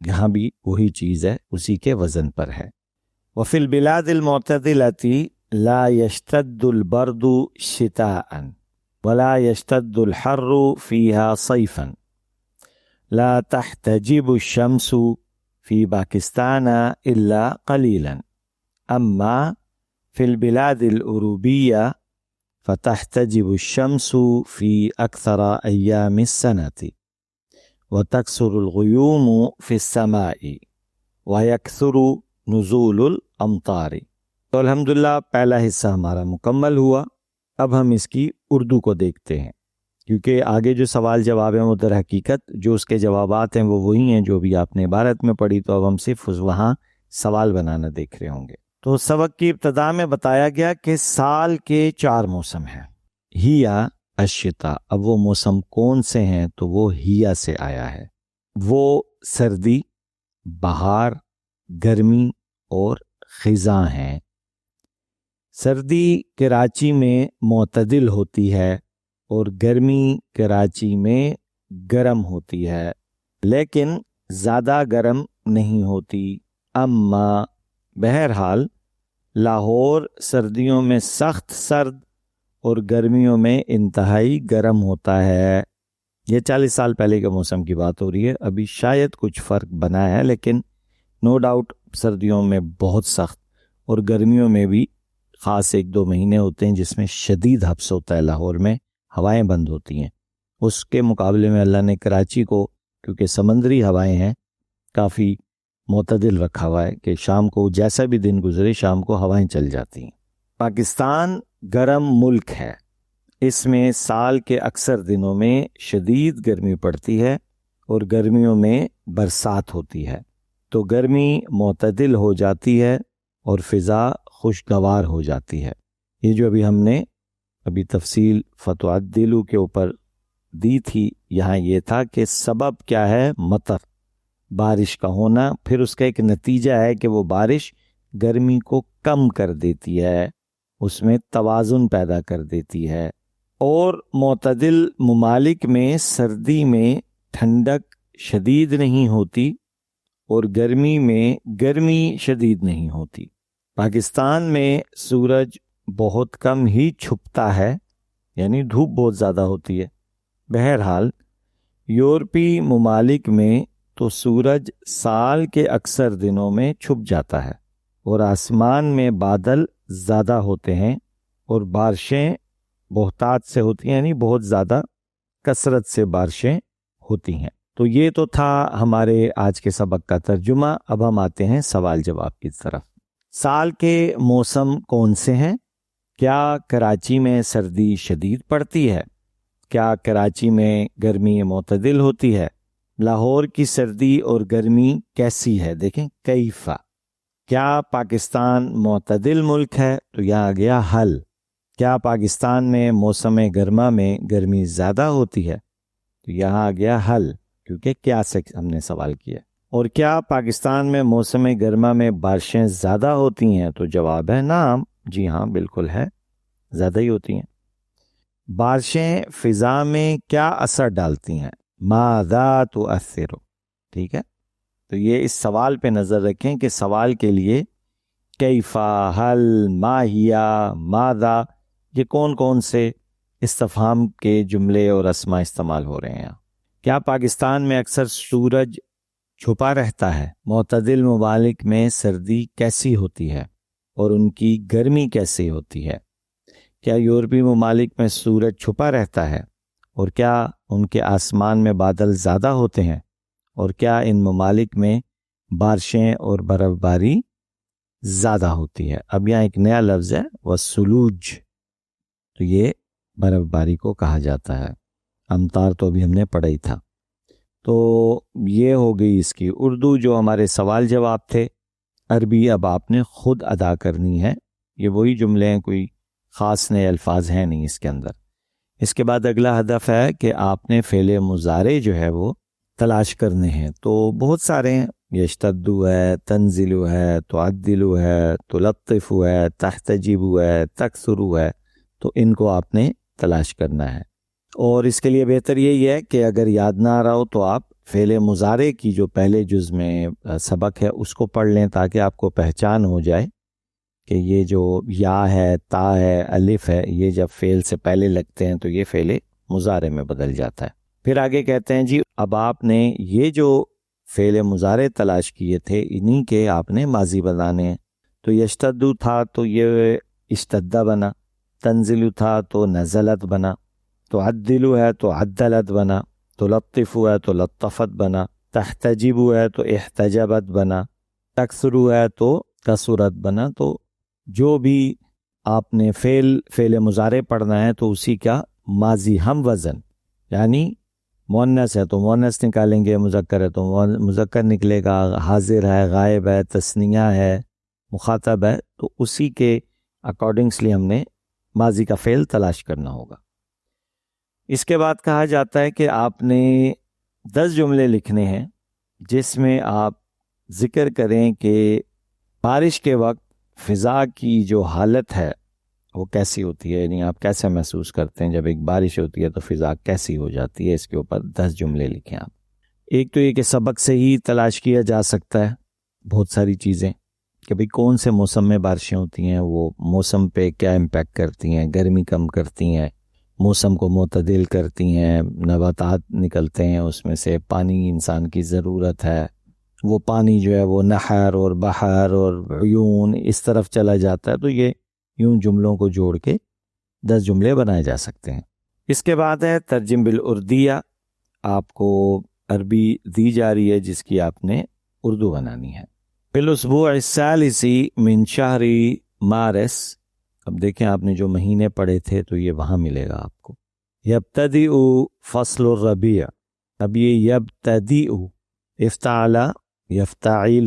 یہاں بھی وہی چیز ہے، اسی کے وزن پر ہے۔ وفی البلاد المعتدلۃ لا يشتد البرد شتاء ولا يشتد الحر فيها صيفا لا تحتجب الشمس في باكستان إلا قليلا أما في البلاد الأوروبية فتحتجب الشمس في أكثر أيام السنة وتكثر الغيوم في السماء ويكثر نزول الأمطار۔ تو الحمدللہ پہلا حصہ ہمارا مکمل ہوا۔ اب ہم اس کی اردو کو دیکھتے ہیں، کیونکہ آگے جو سوال جواب ہیں وہ در حقیقت جو اس کے جوابات ہیں وہ وہی ہیں جو بھی آپ نے عبارت میں پڑھی، تو اب ہم صرف وہاں سوال بنانا دیکھ رہے ہوں گے۔ تو سبق کی ابتدا میں بتایا گیا کہ سال کے 4 موسم ہیں، ہیا الشتاء۔ اب وہ موسم کون سے ہیں؟ تو وہ ہیا سے آیا ہے، وہ سردی، بہار، گرمی اور خزاں ہیں۔ سردی کراچی میں معتدل ہوتی ہے اور گرمی کراچی میں گرم ہوتی ہے، لیکن زیادہ گرم نہیں ہوتی۔ اما بہرحال لاہور سردیوں میں سخت سرد اور گرمیوں میں انتہائی گرم ہوتا ہے۔ یہ 40 سال پہلے کے موسم کی بات ہو رہی ہے، ابھی شاید کچھ فرق بنا ہے، لیکن نو ڈاؤٹ سردیوں میں بہت سخت اور گرمیوں میں بھی خاص 1-2 مہینے ہوتے ہیں جس میں شدید حبس ہوتا ہے، لاہور میں ہوائیں بند ہوتی ہیں۔ اس کے مقابلے میں اللہ نے کراچی کو، کیونکہ سمندری ہوائیں ہیں، کافی معتدل رکھا ہوا ہے کہ شام کو جیسا بھی دن گزرے شام کو ہوائیں چل جاتی ہیں۔ پاکستان گرم ملک ہے، اس میں سال کے اکثر دنوں میں شدید گرمی پڑتی ہے اور گرمیوں میں برسات ہوتی ہے، تو گرمی معتدل ہو جاتی ہے اور فضا خوشگوار ہو جاتی ہے۔ یہ جو ہم نے ابھی تفصیل فتعدلو کے اوپر دی تھی، یہاں یہ تھا کہ سبب کیا ہے؟ مطر، بارش کا ہونا، پھر اس کا ایک نتیجہ ہے کہ وہ بارش گرمی کو کم کر دیتی ہے، اس میں توازن پیدا کر دیتی ہے۔ اور معتدل ممالک میں سردی میں ٹھنڈک شدید نہیں ہوتی اور گرمی میں گرمی شدید نہیں ہوتی۔ پاکستان میں سورج بہت کم ہی چھپتا ہے، یعنی دھوپ بہت زیادہ ہوتی ہے۔ بہرحال یورپی ممالک میں تو سورج سال کے اکثر دنوں میں چھپ جاتا ہے اور آسمان میں بادل زیادہ ہوتے ہیں اور بارشیں بہتات سے ہوتی ہیں، یعنی بہت زیادہ کثرت سے بارشیں ہوتی ہیں۔ تو یہ تو تھا ہمارے آج کے سبق کا ترجمہ۔ اب ہم آتے ہیں سوال جواب کی طرف۔ سال کے موسم کون سے ہیں؟ کیا کراچی میں سردی شدید پڑتی ہے؟ کیا کراچی میں گرمی معتدل ہوتی ہے؟ لاہور کی سردی اور گرمی کیسی ہے؟ دیکھیں کیفا۔ کیا پاکستان معتدل ملک ہے؟ تو یہاں آ گیا حل۔ کیا پاکستان میں موسم گرما میں گرمی زیادہ ہوتی ہے؟ تو یہاں آ گیا حل، کیونکہ کیا سے ہم نے سوال کیا۔ اور کیا پاکستان میں موسم گرما میں بارشیں زیادہ ہوتی ہیں؟ تو جواب ہے نعم، جی ہاں بالکل ہے، زیادہ ہی ہوتی ہیں۔ بارشیں فضا میں کیا اثر ڈالتی ہیں؟ ماذا تؤثر، ٹھیک ہے۔ تو یہ اس سوال پہ نظر رکھیں کہ سوال کے لیے کیفا، حل، ما ہیا، ماذا، یہ کون کون سے استفہام کے جملے اور اسما استعمال ہو رہے ہیں۔ کیا پاکستان میں اکثر سورج چھپا رہتا ہے؟ معتدل ممالک میں سردی کیسی ہوتی ہے اور ان کی گرمی کیسی ہوتی ہے؟ کیا یورپی ممالک میں سورج چھپا رہتا ہے اور کیا ان کے آسمان میں بادل زیادہ ہوتے ہیں؟ اور کیا ان ممالک میں بارشیں اور برف باری زیادہ ہوتی ہے؟ اب یہاں ایک نیا لفظ ہے وسلوج، تو یہ برف باری کو کہا جاتا ہے۔ امطار تو ابھی ہم نے پڑھا ہی تھا۔ تو یہ ہو گئی اس کی اردو جو ہمارے سوال جواب تھے۔ عربی اب آپ نے خود ادا کرنی ہے، یہ وہی جملے ہیں، کوئی خاص نئے الفاظ ہیں نہیں اس کے اندر۔ اس کے بعد اگلا ہدف ہے کہ آپ نے فعل مضارع جو ہے وہ تلاش کرنے ہیں۔ تو بہت سارے ہیں، یشتدو ہے، تنزلو ہے، تعدلو ہے، تلطفو ہے، تحتجبو ہے، تکثرو ہے، تو ان کو آپ نے تلاش کرنا ہے۔ اور اس کے لیے بہتر یہی ہے کہ اگر یاد نہ آ رہا ہو تو آپ فعل مضارع کی جو پہلے جز میں سبق ہے اس کو پڑھ لیں تاکہ آپ کو پہچان ہو جائے کہ یہ جو یا ہے، تا ہے، الف ہے، یہ جب فعل سے پہلے لگتے ہیں تو یہ فعل مضارع میں بدل جاتا ہے۔ پھر آگے کہتے ہیں جی اب آپ نے یہ جو فعل مضارع تلاش کیے تھے انہی کے آپ نے ماضی بنانے ہیں۔ تو یشتدو تھا تو یہ اشتدہ بنا، تنزلو تھا تو نزلت بنا، تو عدلو ہے تو عدلت بنا، تو لطفو ہے تو لطفت بنا، تحتجبو ہے تو احتجبت بنا، تکثرو ہے تو کثرت بنا۔ تو جو بھی آپ نے فعل مضارع پڑھنا ہے تو اسی کا ماضی ہم وزن، یعنی مؤنث ہے تو مؤنث نکالیں گے، مذکر ہے تو مذکر نکلے گا، حاضر ہے، غائب ہے، تثنیہ ہے، مخاطب ہے، تو اسی کے اکارڈنگسلی ہم نے ماضی کا فعل تلاش کرنا ہوگا۔ اس کے بعد کہا جاتا ہے کہ آپ نے 10 جملے لکھنے ہیں جس میں آپ ذکر کریں کہ بارش کے وقت فضا کی جو حالت ہے وہ کیسی ہوتی ہے، یعنی آپ کیسے محسوس کرتے ہیں جب ایک بارش ہوتی ہے تو فضا کیسی ہو جاتی ہے، اس کے اوپر 10 جملے لکھیں آپ۔ ایک تو یہ کہ سبق سے ہی تلاش کیا جا سکتا ہے بہت ساری چیزیں کہ بھئی کون سے موسم میں بارشیں ہوتی ہیں، وہ موسم پہ کیا امپیکٹ کرتی ہیں، گرمی کم کرتی ہیں، موسم کو معتدل کرتی ہیں، نباتات نکلتے ہیں اس میں سے، پانی انسان کی ضرورت ہے، وہ پانی جو ہے وہ نہر اور بحر اور عیون اس طرف چلا جاتا ہے، تو یہ یوں جملوں کو جوڑ کے 10 جملے بنائے جا سکتے ہیں۔ اس کے بعد ہے ترجم بالاردیہ، آپ کو عربی دی جا رہی ہے جس کی آپ نے اردو بنانی ہے۔ بالاسبوع الثالث من شہر مارس، اب دیکھیں آپ نے جو مہینے پڑھے تھے تو یہ وہاں ملے گا آپ کو۔ یبتدئ فصل الربیع، اب یہ یبتدئ افتعل یفتعل،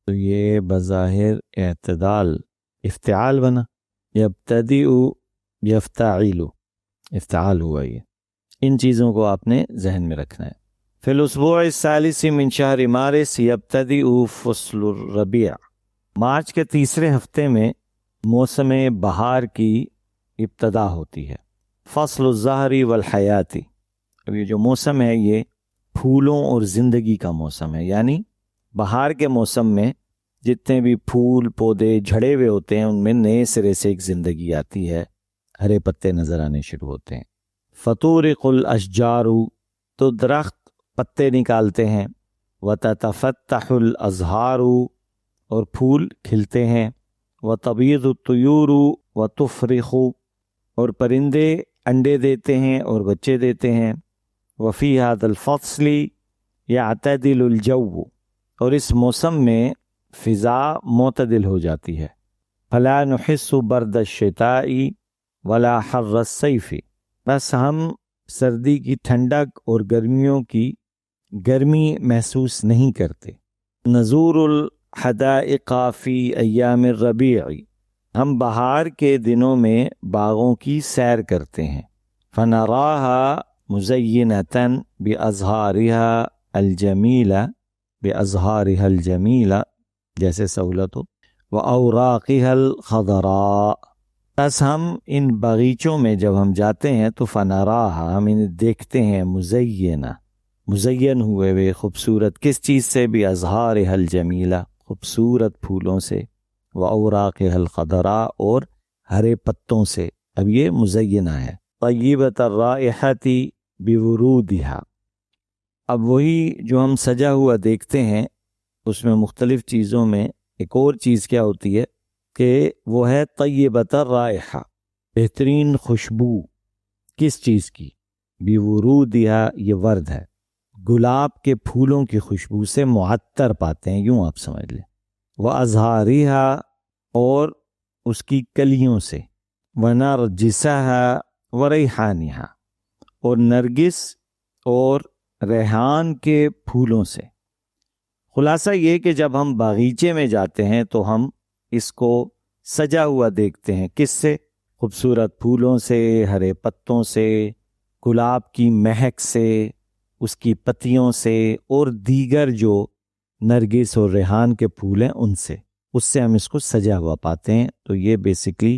تو یہ بظاہر اعتدال افتعال بنا، یبتدئ یفتعل، افتعال ہوا یہ۔ ان چیزوں کو آپ نے ذہن میں رکھنا ہے۔ فی الاسبوع الثالث من شہر مارس یبتدئ فصل الربیع، مارچ کے تیسرے ہفتے میں موسم بہار کی ابتدا ہوتی ہے۔ فصل الزہر والحیاتی، اب یہ جو موسم ہے یہ پھولوں اور زندگی کا موسم ہے، یعنی بہار کے موسم میں جتنے بھی پھول پودے جھڑے ہوئے ہوتے ہیں ان میں نئے سرے سے ایک زندگی آتی ہے، ہرے پتے نظر آنے شروع ہوتے ہیں۔ فطورق الاشجار، تو درخت پتے نکالتے ہیں، وتتفتح الازہار، اور پھول کھلتے ہیں، وتبیض الطیور وتفرخ، اور پرندے انڈے دیتے ہیں اور بچے دیتے ہیں۔ وفی ھذا الفصل یعتدل الجو، اور اس موسم میں فضا معتدل ہو جاتی ہے۔ فلا نحس برد الشتاء ولا حر الصیف، بس ہم سردی کی ٹھنڈک اور گرمیوں کی گرمی محسوس نہیں کرتے۔ نزور الحدائق فی ایام الربیع، ہم بہار کے دنوں میں باغوں کی سیر کرتے ہیں۔ فنراها مزینۃ بازہارها الجمیلہ، بازہارها الجمیلہ جیسے سہولت ہو، واوراقها الخضراء، بس ہم ان باغیچوں میں جب ہم جاتے ہیں تو فنراها، ہم انہیں دیکھتے ہیں، مزینہ، مزین ہوئے ہوئے، خوبصورت، کس چیز سے؟ بازہارها الجمیلہ، خوبصورت پھولوں سے، واوراقها الخضراء، اور ہرے پتوں سے۔ اب یہ مزینہ ہے۔ طیبۃ الرائحۃ بورودها، اب وہی جو ہم سجا ہوا دیکھتے ہیں اس میں مختلف چیزوں میں ایک اور چیز کیا ہوتی ہے کہ وہ ہے طیبۃ الرائحہ، بہترین خوشبو، کس چیز کی؟ بورودها، یہ ورد ہے، گلاب کے پھولوں کی خوشبو سے معطر پاتے ہیں، یوں آپ سمجھ لیں۔ وازہارها، اور اس کی کلیوں سے، ونرجسها وریحانها، اور نرگس اور ریحان کے پھولوں سے۔ خلاصہ یہ کہ جب ہم باغیچے میں جاتے ہیں تو ہم اس کو سجا ہوا دیکھتے ہیں، کس سے؟ خوبصورت پھولوں سے، ہرے پتوں سے، گلاب کی مہک سے، اس کی پتیوں سے، اور دیگر جو نرگس اور ریحان کے پھول ہیں ان سے، اس سے ہم اس کو سجا ہوا پاتے ہیں۔ تو یہ بیسیکلی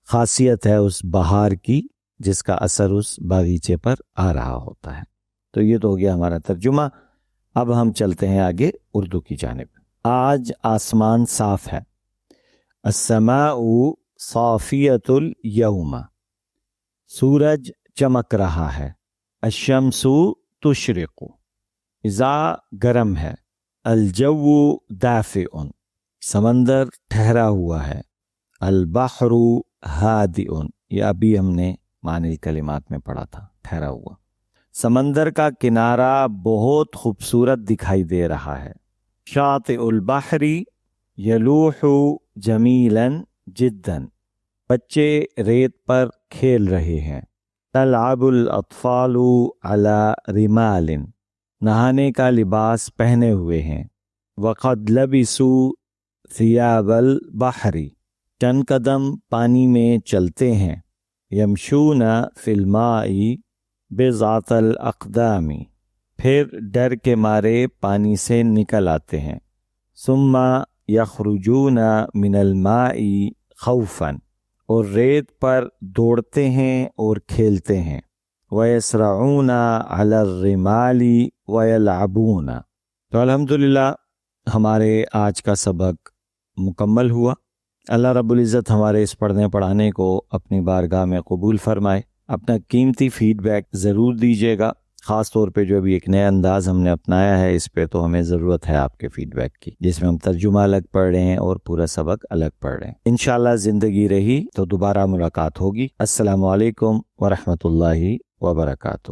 خاصیت ہے اس بہار کی جس کا اثر اس باغیچے پر آ رہا ہوتا ہے۔ تو یہ تو ہو گیا ہمارا ترجمہ. اب ہم چلتے ہیں آگے اردو کی جانب. آج آسمان صاف ہے. السماء صافیۃ الیوم، سورج چمک رہا ہے. الشمس تشرق، فضا گرم ہے. الجو دافئ، سمندر ٹھہرا ہوا ہے. البحر ہادئ، یہ ابھی ہم نے معنی کلمات میں پڑھا تھا، ٹھہرا ہوا. سمندر کا کنارہ بہت خوبصورت دکھائی دے رہا ہے. شاطئ البحر یلوح جمیلا جدا، بچے ریت پر کھیل رہے ہیں. تلعب الاطفال علی رمال، نہانے کا لباس پہنے ہوئے ہیں. وقد لبسوا ثیاب البحر، چند قدم پانی میں چلتے ہیں. یمشون فی الماء بضعۃ الاقدام، پھر ڈر کے مارے پانی سے نکل آتے ہیں. ثم یخرجون من الماء خوفا، اور ریت پر دوڑتے ہیں اور کھیلتے ہیں. ویسرعون علی الرمال ویلعبون. تو الحمدللہ ہمارے آج کا سبق مکمل ہوا. اللہ رب العزت ہمارے اس پڑھنے پڑھانے کو اپنی بارگاہ میں قبول فرمائے. اپنا قیمتی فیڈ بیک ضرور دیجیے گا، خاص طور پہ جو ابھی ایک نیا انداز ہم نے اپنایا ہے، اس پہ تو ہمیں ضرورت ہے آپ کے فیڈ بیک کی، جس میں ہم ترجمہ الگ پڑھ رہے ہیں اور پورا سبق الگ پڑھ رہے ہیں. انشاءاللہ زندگی رہی تو دوبارہ ملاقات ہوگی. السلام علیکم ورحمۃ اللہ وبرکاتہ.